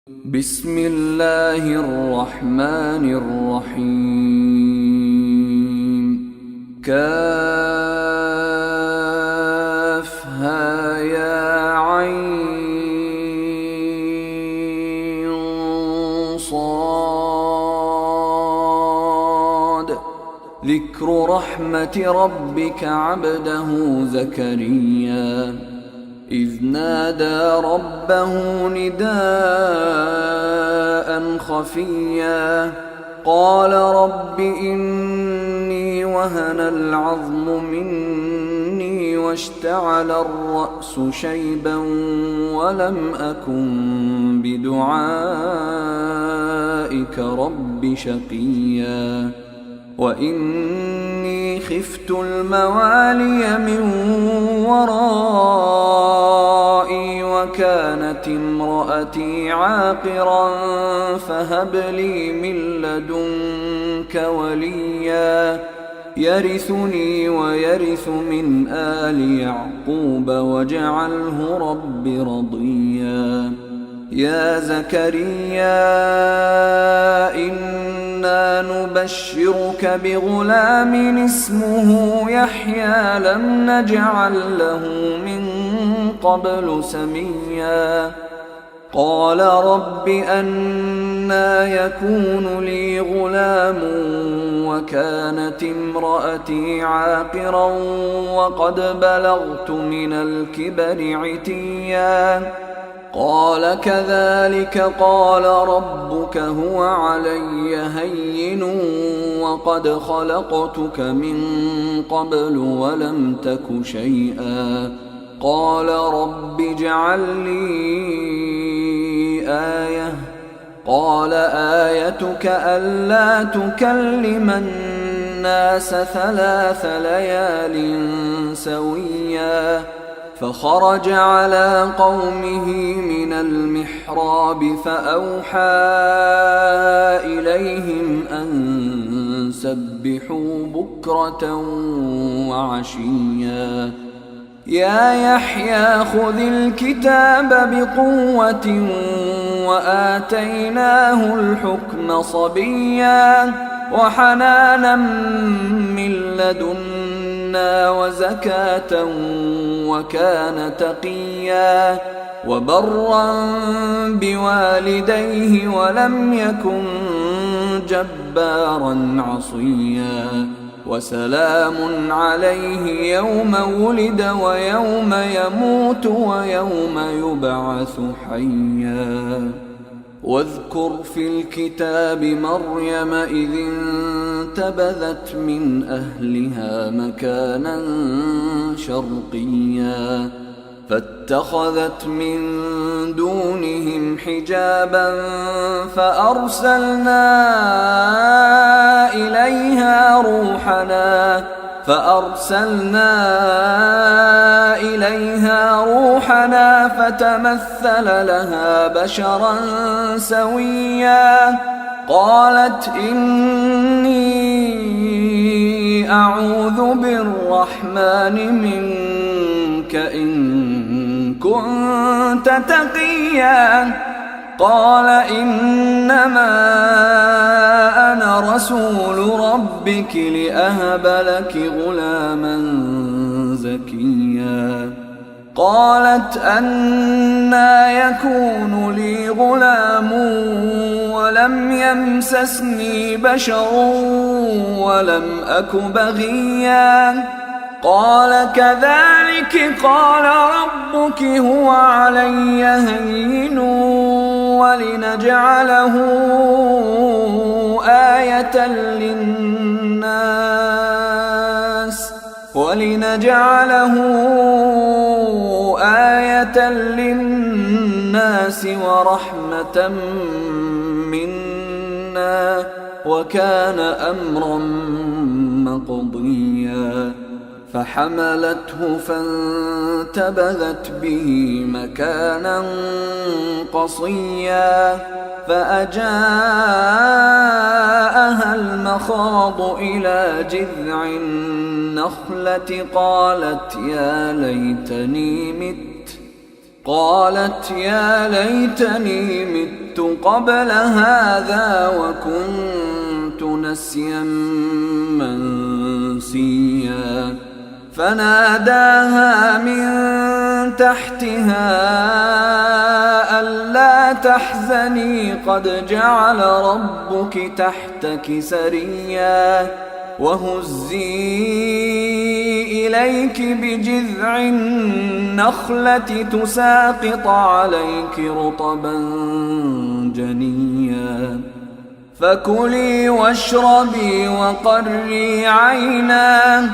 بسم الله الرحمن الرحيم كافها يا عين صاد ذكر رحمة ربك عبده زكريا إذ نادى ربه نداء خفيا قال رب إني وهن العظم مني واشتعل الرأس شيبا ولم أكن بدعائك رب شقيا وإني خفت الموالي من ورائي وكانت امرأتي عاقرا فهب لي من لدنك وليا يرثني ويرث من آل يعقوب واجعله رب رضيا يا زكريا إنا نبشرك بغلام اسمه يحيى لم نجعل له من قبل سميا قال رب أنى يكون لي غلام وكانت امرأتي عاقرا وقد بلغت من الكبر عتيا قال كذلك قال ربك هو علي هين وقد خلقتك من قبل ولم تك شيئا قال رب اجعل لي آية قال آيتك ألا تكلم الناس 3 ليال سويا فخرج على قومه من المحراب فأوحى إليهم أن سبحوا بكرة وعشيا يا يحيى خذ الكتاب بقوة وآتيناه الحكم صبيا وحنانا من لدنا وزكاة وكان تقيا وبرا بوالديه ولم يكن جبارا عصيا وسلام عليه يوم ولد ويوم يموت ويوم يبعث حيا واذكر في الكتاب مريم إذ انتبذت من أهلها مكانا شرقيا فاتخذت من دونهم حجابا فأرسلنا إليها روحنا فتمثل لها بشرا سويا قالت إني أعوذ بالرحمن منك إن كنت تقيا قال إنما أنا رسول ربك لأهب لك غلاما زكيا قالت أنى يكون لي غلام ولم يمسسني بشر ولم أك بغيا قال كذلك قال ربك هو علي هين ولنجعله آية للناس ورحمة منا وكان أمرا مقضيا فحملته فانتبذت به مكانا قصيا فأجاءها المخاض إلى جذع النخلة قالت يا ليتني مت قالت يا ليتني مت قبل هذا وكنت نسيا منسيا. فناداها من تحتها ألا تحزني قد جعل ربك تحتك سريا وهزي إليك بجذع النخلة تساقط عليك رطبا جنيا. فكلي واشربي وقري عينا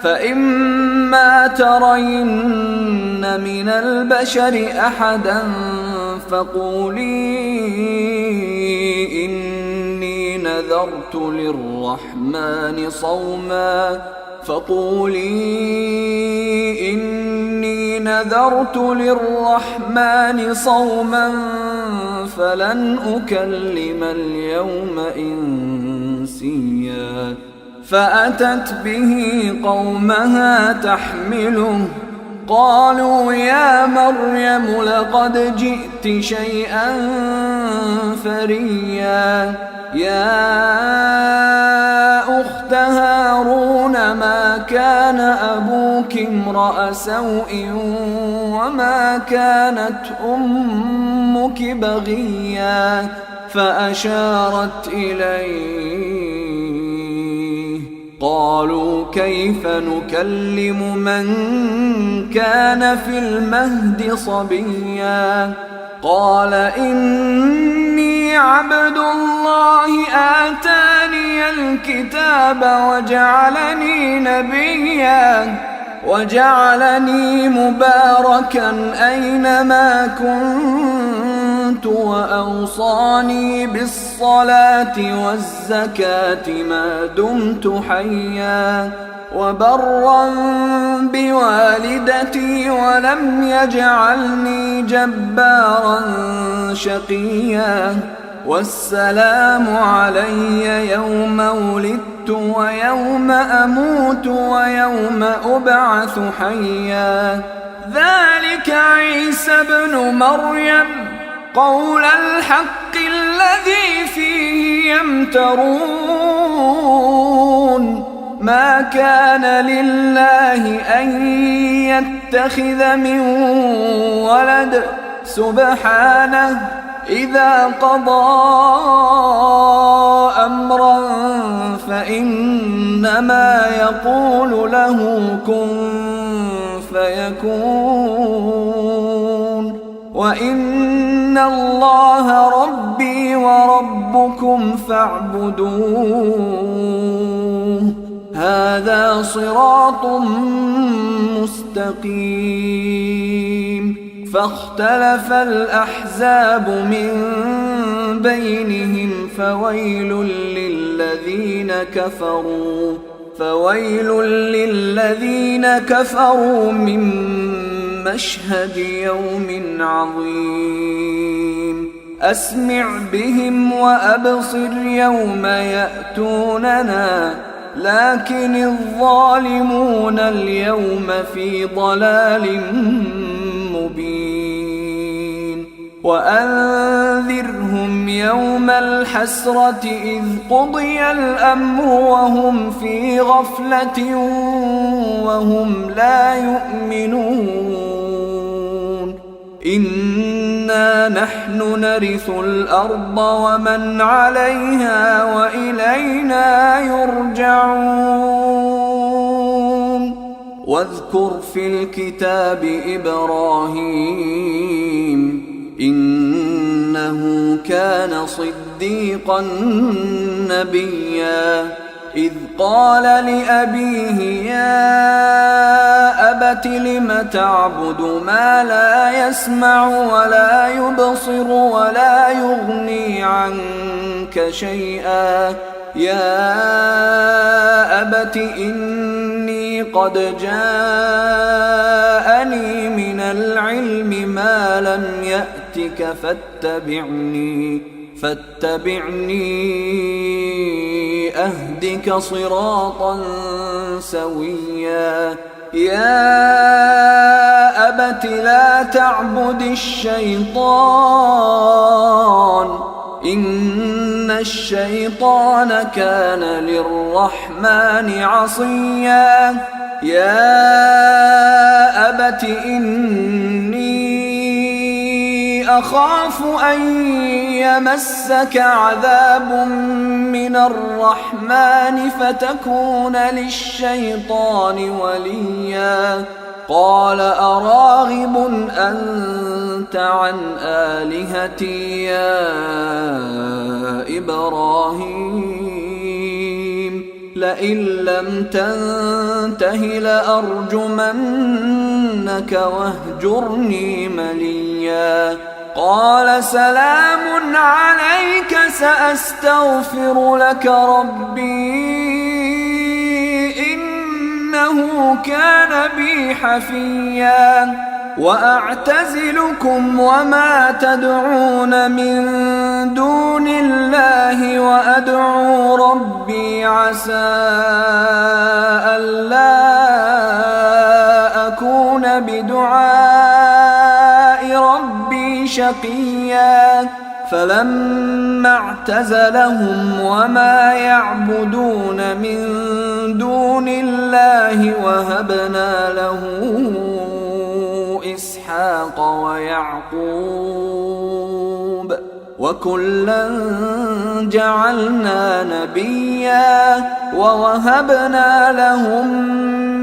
فإما ترين من البشر أحدا فقولي إني نذرت للرحمن صوما فلن أكلم اليوم إنسيا. فأتت به قومها تحمله قالوا يا مريم لقد جئت شيئا فريا. يا أخت هارون ما كان أبوك امرأ سوء وما كانت أمك بغيا. فأشارت إليه قالوا كيف نكلم من كان في المهد صبيا. قال إني عبد الله آتاني الكتاب وجعلني نبيا وجعلني مباركا أينما كنت وأوصاني بالصلاة والزكاة ما دمت حيا وبرا بوالدتي ولم يجعلني جبارا شقيا. والسلام علي يوم ولدت ويوم أموت ويوم أبعث حيا. ذلك عيسى ابن مريم قول الحق الذي فيه يمترون. ما كان لله أن يتخذ من ولد سبحانه إذا قضى أمرا فإنما يقول له كن فيكون. وإن الله ربي وربكم فاعبدوه هذا صراط مستقيم. فاختلف الأحزاب من بينهم فويل للذين كفروا من مشهد يوم عظيم. أسمع بهم وأبصر يوم يأتوننا لكن الظالمون اليوم في ضلال مبين. وأنذرهم يوم الحسرة إذ قضي الأمر وهم في غفلة وهم لا يؤمنون. إنا نحن نرث الأرض ومن عليها وإلينا يرجعون. واذكر في الكتاب إبراهيم إنه كان صديقا نبيا. إذ قال لأبيه يا أبت لم تعبد ما لا يسمع ولا يبصر ولا يغني عنك شيئا. يا أبت إني قد جاءني من العلم ما لم يأتك فاتبعني أهدك صراطا سويا. يا أبت لا تعبد الشيطان إن الشيطان كان للرحمن عصيا يا أبت إني أخاف أن يمسك عذاب من الرحمن فتكون للشيطان وليا قال أراغب أنت عن آلهتي يا إبراهيم لئن لم تنته لأرجمنك واهجرني مليا قال سلام عليك سأستغفر لك ربي إنه كان بي حفيا وأعتزلكم وما تدعون من دون الله وأدعو ربي عسى ألا أكون بدعاء ربي شقيا فلما اعتزلهم وما يعبدون من دون الله وهبنا له إسحاق ويعقوب وكلا جعلنا نبيا ووهبنا لهم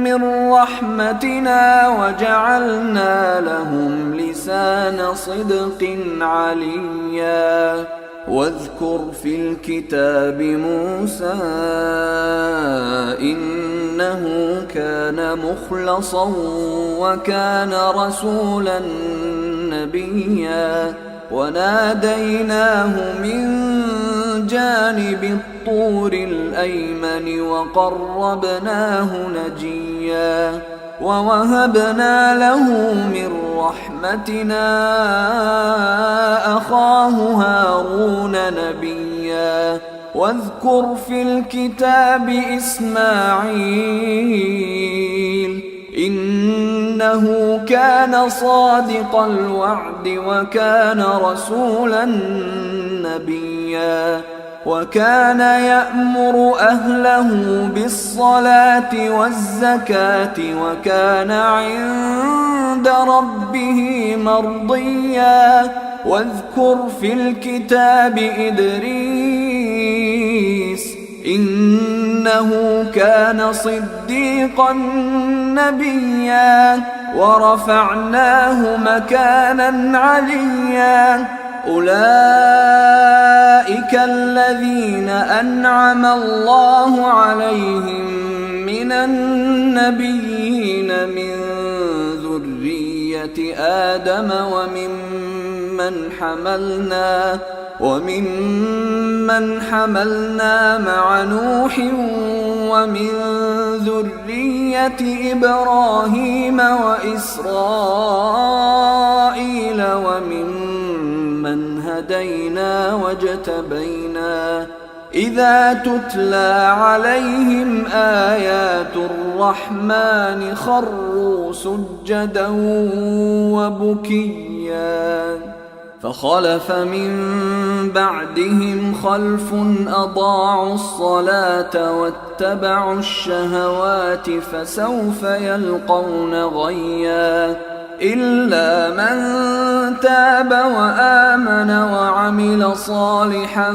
من رحمتنا وجعلنا لهم لسان صدق عليا واذكر في الكتاب موسى إنه كان مخلصا وكان رسولا نبيا وناديناه من جانب الطور الأيمن وقربناه نجيا ووهبنا له من رحمتنا أخاه هارون نبيا واذكر في الكتاب إسماعيل إنه كان صادق الوعد وكان رسولا نبيا وكان يأمر أهله بالصلاة والزكاة وكان عند ربه مرضيا واذكر في الكتاب إدريس إنه كان صديقا نبيا ورفعناه مكانا عليا أولئك الذين أنعم الله عليهم من النبيين من ذرية آدم وممن حملنا مع نوح ومن ذرية إبراهيم وإسرائيل وممن هدينا واجتبينا إذا تتلى عليهم آيات الرحمن خروا سجدا وبكيا فخلف من بعدهم خلف أضاعوا الصلاة واتبعوا الشهوات فسوف يلقون غيا إلا من تاب وآمن وعمل صالحا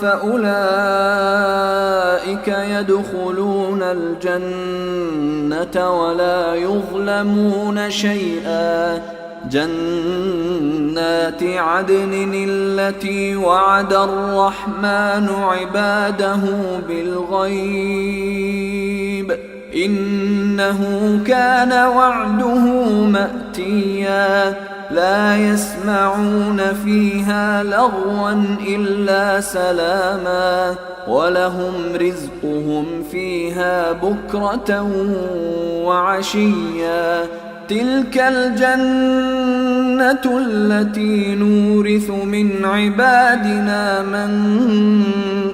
فأولئك يدخلون الجنة ولا يظلمون شيئا جنات عدن التي وعد الرحمن عباده بالغيب إنه كان وعده مأتيا لا يسمعون فيها لغوا إلا سلاما ولهم رزقهم فيها بكرة وعشيا تلك الجنة التي نورث من عبادنا من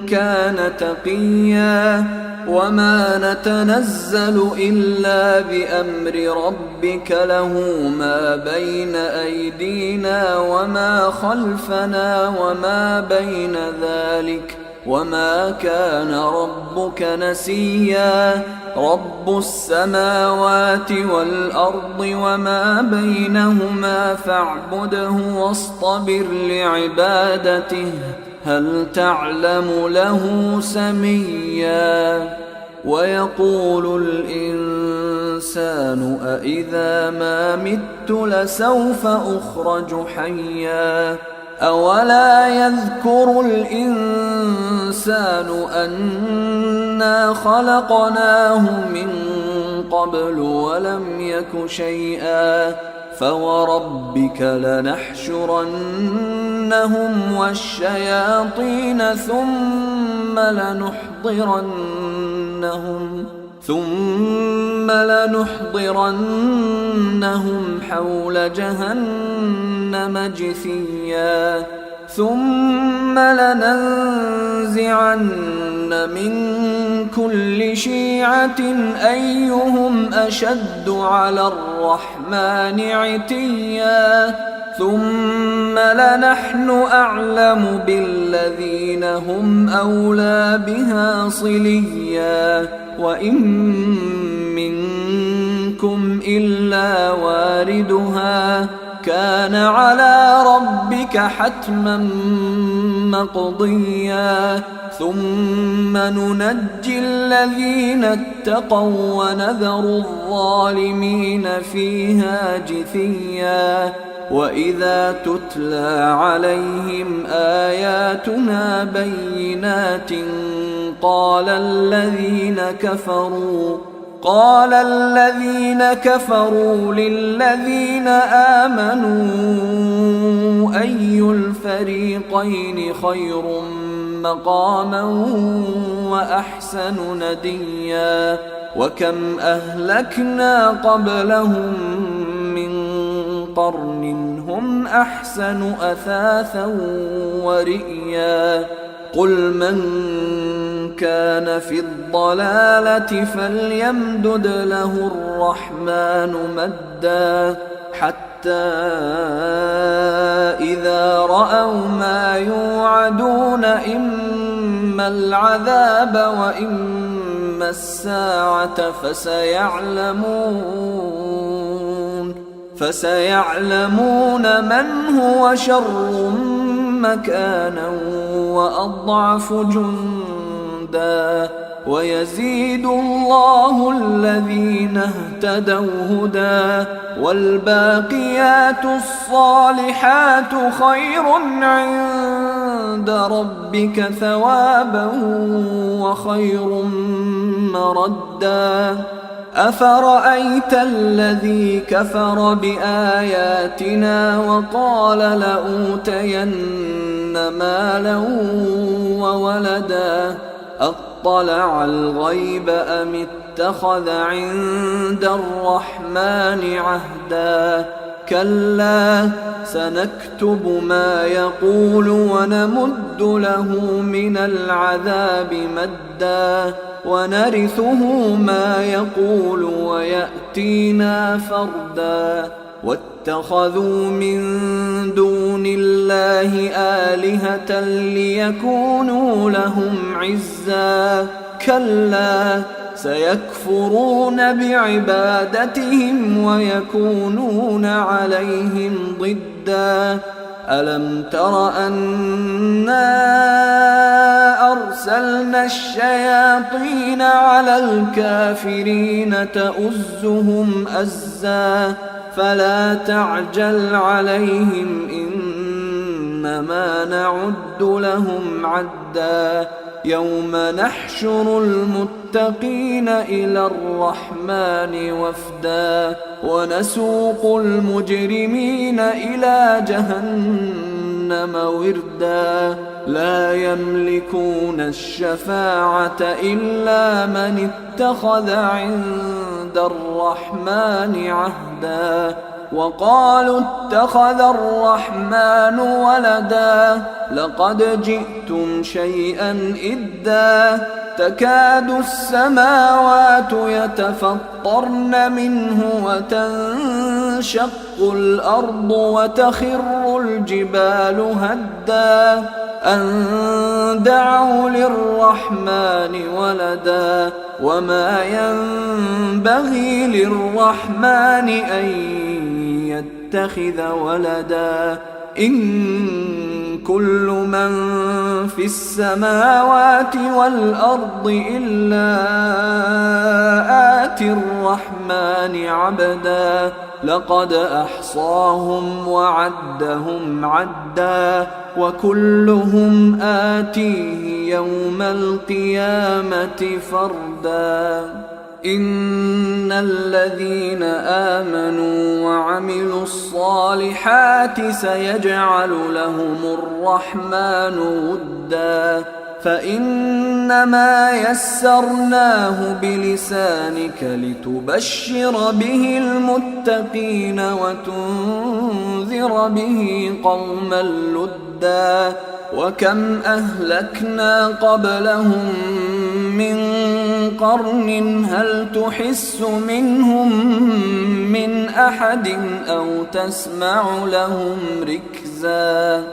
كان تقيا وما نتنزل إلا بأمر ربك له ما بين أيدينا وما خلفنا وما بين ذلك وما كان ربك نسيا رب السماوات والأرض وما بينهما فاعبده واصطبر لعبادته هل تعلم له سميا ويقول الإنسان أإذا ما مت لسوف أخرج حيا أولا يذكر الإنسان أنا خلقناه من قبل ولم يك شيئا فوربك لنحشرنهم والشياطين ثم لنحضرنهم حول جهنم جثيا ثم لننزعن من كل شيعة أيهم أشد على الرحمن عتيا ثم لنحن أعلم بالذين هم أولى بها صليا وإن منكم إلا واردها كان على ربك حتما مقضيا ثم ننجي الذين اتقوا ونذر الظالمين فيها جثيا وإذا تتلى عليهم آياتنا بينات قال الذين كفروا للذين آمنوا أي الفريقين خير مقاما وأحسن نديا وكم أهلكنا قبلهم من قرن هم أحسن أثاثا ورئيا قل من كان في الضلالة فليمدد له الرحمن مدا حتى إذا رأوا ما يوعدون إما العذاب وإما الساعة فسيعلمون من هو شر مكانا وأضعف جندا ويزيد الله الذين اهتدوا هدى والباقيات الصالحات خير عند ربك ثوابا وخير مردا أفرأيت الذي كفر بآياتنا وقال لأوتين مالا وولدا أطلع الغيب أم اتخذ عند الرحمن عهدا كلا سنكتب ما يقول ونمد له من العذاب مدا ونرثه ما يقول ويأتينا فردا واتخذوا من دون الله آلهة ليكونوا لهم عزا كلا سيكفرون بعبادتهم ويكونون عليهم ضدا ألم تر أنا أرسلنا الشياطين على الكافرين تؤزهم أزا فلا تعجل عليهم إنما نعد لهم عدا يوم نحشر المتقين إلى الرحمن وفدا ونسوق المجرمين إلى جهنم وردا لا يملكون الشفاعة إلا من اتخذ عند الرحمن عهدا وقالوا اتخذ الرحمن ولدا لقد جئتم شيئا إدا تكاد السماوات يتفطرن منه وتنشق الأرض وتخر الجبال هدا أن دعوا للرحمن ولدا وما ينبغي للرحمن أن يتخذ ولدا إن كل من في السماوات والأرض إلا آتي الرحمن عبدا لقد أحصاهم وعدهم عدا وكلهم آتيه يوم القيامة فردا إن الذين آمنوا وعملوا الصالحات سيجعل لهم الرحمن ودا فإنما يسرناه بلسانك لتبشر به المتقين وتنذر به قوما لدا وكم أهلكنا قبلهم من قرن هل تحس منهم من أحد أو تسمع لهم ركزا